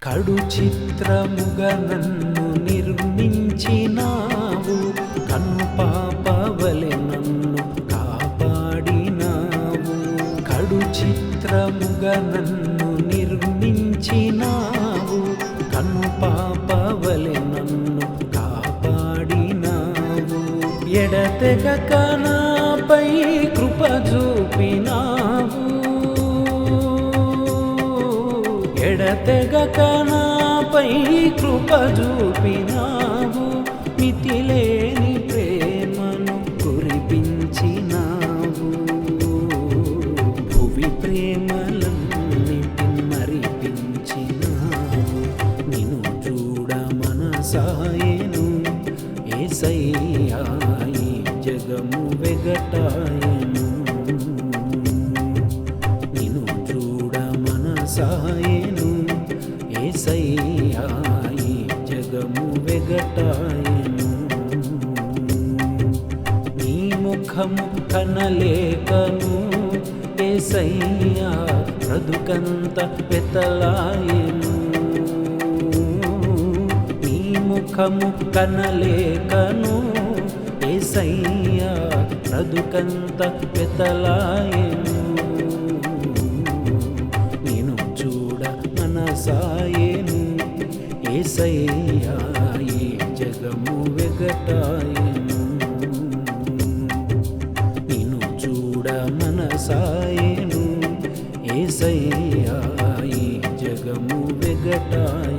కడు చిత్రముగా నన్ను నిర్మించినావు, కన్ను పాపవలె నన్ను కాపాడినావు. కడు చిత్రముగా నన్ను నిర్మించినావు, కన్ను పాపవలె నన్ను కాపాడినావు. ఎడతెగక నాపై కృప చూపినావు, ఎడతెగక నాపై కృప చూపినావు. మితిలేని ప్రేమను కురిపించినావు, భువి ప్రేమలన్నిటి మరిపించినావు. నిన్ను చూడ మనసాయెను యేసయ్యా, ఈ జగము వెగటాయెను. నిన్ను చూడ మనసాయెను యేసయ్యా, ఈ జగము వెగటాయెను. నీ ముఖము కనలేకను యేసయ్యా, బ్రతుకంత వెతలాయెను. నీ ముఖము కనలేకను యేసయ్యా, బ్రతుకంత వెతలాయెను. నిన్ను చూడ మనసాయెను యేసయ్యా, ఈ జగము వెగటాయెను. నిన్ను చూడ మనసాయెను యేసయ్యా, ఈ జగము వెగటాయెను.